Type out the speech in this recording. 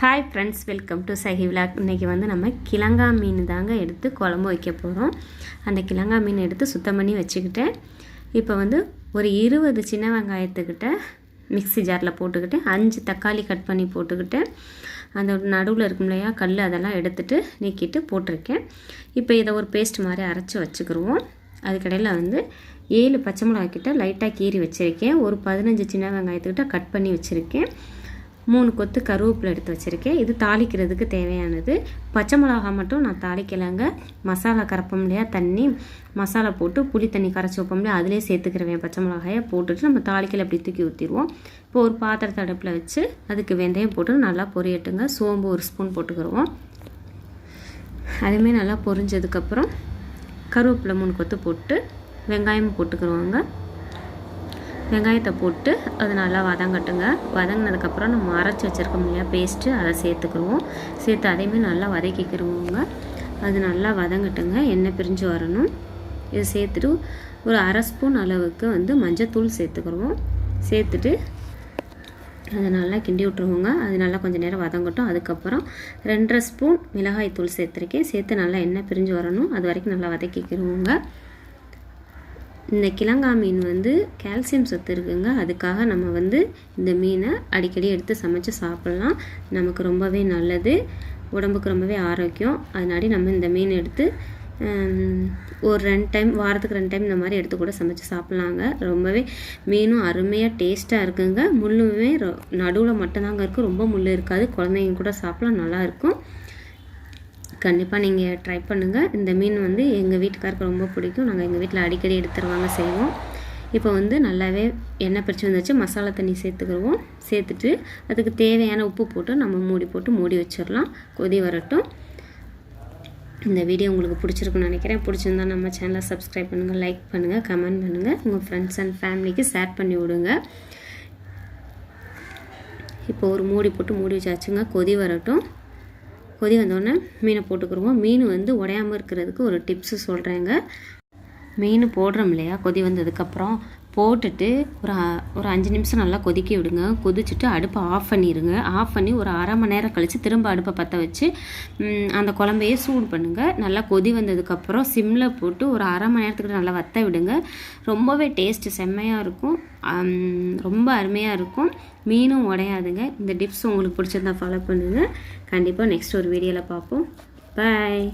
Hi friends, welcome to Sahi vlog. இன்றைக்கி வந்து நம்ம கிழங்கா மீன் தாங்க எடுத்து குழம்பு வைக்க போகிறோம். அந்த கிழங்கா மீன் எடுத்து சுத்தம் பண்ணி வச்சுக்கிட்டேன். இப்போ வந்து ஒரு 20 சின்ன வெங்காயத்துக்கிட்ட மிக்ஸி ஜாரில் போட்டுக்கிட்டு 5 தக்காளி கட் பண்ணி போட்டுக்கிட்டு அந்த நடுவில் இருக்கும் இல்லையா கல், அதெல்லாம் எடுத்துகிட்டு நீக்கிட்டு போட்டிருக்கேன். இப்போ இதை ஒரு பேஸ்ட் மாதிரி அரைச்சி வச்சுக்கிடுவோம். அதுக்கடையில் வந்து 7 பச்சை மிளகாய்க்கிட்ட லைட்டாக கீறி வச்சுருக்கேன். ஒரு 15 சின்ன வெங்காயத்துக்கிட்ட கட் பண்ணி வச்சுருக்கேன். 3 கொத்து கருவேப்பிலை எடுத்து வச்சுருக்கேன். இது தாளிக்கிறதுக்கு தேவையானது. பச்சை மிளகா மட்டும் நான் தாளிக்கலைங்க. மசாலா கரைப்போம் இல்லையா, தண்ணி மசாலா போட்டு புளி தண்ணி கரைச்சி வைப்போம் இல்லையா, அதிலே சேர்த்துக்கிறவேன். பச்சை மிளகாயை போட்டுட்டு நம்ம தாளிக்கலை அப்படி தூக்கி ஊற்றிடுவோம். இப்போ ஒரு பாத்திரத்தை அடுப்பில் வச்சு அதுக்கு வெந்தயம் போட்டு நல்லா பொரியட்டுங்க. சோம்பு 1 ஸ்பூன் போட்டுக்கிடுவோம். அதுவுமே நல்லா பொரிஞ்சதுக்கப்புறம் கருவேப்பிலை 3 கொத்து போட்டு வெங்காயம் போட்டுக்கிடுவாங்க. வெங்காயத்தை போட்டு அது நல்லா வதங்கட்டுங்க. வதங்கினதுக்கப்புறம் நம்ம அரைச்சி வச்சுருக்கோம் இல்லையா பேஸ்ட்டு, அதை சேர்த்துக்கிடுவோம். சேர்த்து அதையுமே நல்லா வதக்கிக்கிடுவோங்க. அது நல்லா வதங்கட்டுங்க, எண்ணெய் பிரிஞ்சு வரணும். இது சேர்த்துட்டு ஒரு 1/2 ஸ்பூன் அளவுக்கு வந்து மஞ்சத்தூள் சேர்த்துக்கிடுவோம். சேர்த்துட்டு அதை நல்லா கிண்டி விட்ருவோங்க. அது நல்லா கொஞ்சம் நேரம் வதங்கட்டும். அதுக்கப்புறம் 2.5 ஸ்பூன் மிளகாய் தூள் சேர்த்துருக்கேன். சேர்த்து நல்லா எண்ணெய் பிரிஞ்சு வரணும். அது வரைக்கும் நல்லா வதக்கிக்கிடுவோங்க. இந்த கிழங்கா மீன் வந்து கால்சியம் சத்து இருக்குங்க. அதுக்காக நம்ம வந்து இந்த மீனை அடிக்கடி எடுத்து சமைச்சு சாப்பிட்லாம். நமக்கு ரொம்பவே நல்லது, உடம்புக்கு ரொம்பவே ஆரோக்கியம். அதனாடி நம்ம இந்த மீன் எடுத்து ஒரு 2 டைம், வாரத்துக்கு 2 டைம் இந்த மாதிரி எடுத்து கூட சமைச்சு சாப்பிட்லாங்க. ரொம்பவே மீனும் அருமையாக டேஸ்ட்டாக இருக்குங்க. முள்ளுமே நடுவில் மட்டும்தாங்க இருக்குது, ரொம்ப முள் இருக்காது. குழந்தைங்க கூட சாப்பிட்லாம், நல்லாயிருக்கும். கண்டிப்பாக நீங்கள் ட்ரை பண்ணுங்கள். இந்த மீன் வந்து எங்கள் வீட்டுக்காருக்கு ரொம்ப பிடிக்கும். நாங்கள் எங்கள் வீட்டில் அடிக்கடி எடுத்துருவாங்க, செய்வோம். இப்போ வந்து நல்லாவே எண்ணெய் பிரித்து வந்துச்சு. மசாலா தண்ணி சேர்த்துக்கிடுவோம். சேர்த்துட்டு அதுக்கு தேவையான உப்பு போட்டு நம்ம மூடி வச்சிடலாம். கொதி வரட்டும். இந்த வீடியோ உங்களுக்கு பிடிச்சிருக்குன்னு நினைக்கிறேன். பிடிச்சிருந்தா நம்ம சேனலை சப்ஸ்கிரைப் பண்ணுங்கள், லைக் பண்ணுங்கள், கமெண்ட் பண்ணுங்கள். உங்கள் ஃப்ரெண்ட்ஸ் அண்ட் ஃபேமிலிக்கு ஷேர் பண்ணி விடுங்க. இப்போ ஒரு மூடி வச்சாச்சுங்க. கொதி வரட்டும். கொதி வந்தோடனே மீனை போட்டுக்கிடுவோம். மீன் வந்து உடையாமல் இருக்கிறதுக்கு ஒரு டிப்ஸு சொல்கிறேங்க. மீன் போடுறோம் இல்லையா, கொதி வந்ததுக்கப்புறம் போட்டுட்டு ஒரு 5 நிமிஷம் நல்லா கொதிக்க விடுங்க. கொதிச்சுட்டு அடுப்பை ஆஃப் பண்ணிடுங்க. ஆஃப் பண்ணி ஒரு 1/2 மணி நேரம் கழித்து திரும்ப அடுப்பை பற்ற வச்சு அந்த குழம்பையே சூடு பண்ணுங்கள். நல்லா கொதி வந்ததுக்கப்புறம் சிம்மில் போட்டு ஒரு 1/2 மணி நேரத்துக்கு நல்லா வற்ற விடுங்க. ரொம்பவே டேஸ்ட்டு செம்மையாக இருக்கும், ரொம்ப அருமையாக இருக்கும். மீனும் உடையாதுங்க. இந்த டிப்ஸ் உங்களுக்கு பிடிச்சிருந்தா ஃபாலோ பண்ணுங்கள். கண்டிப்பாக நெக்ஸ்ட் ஒரு வீடியோவில் பார்ப்போம். பாய்.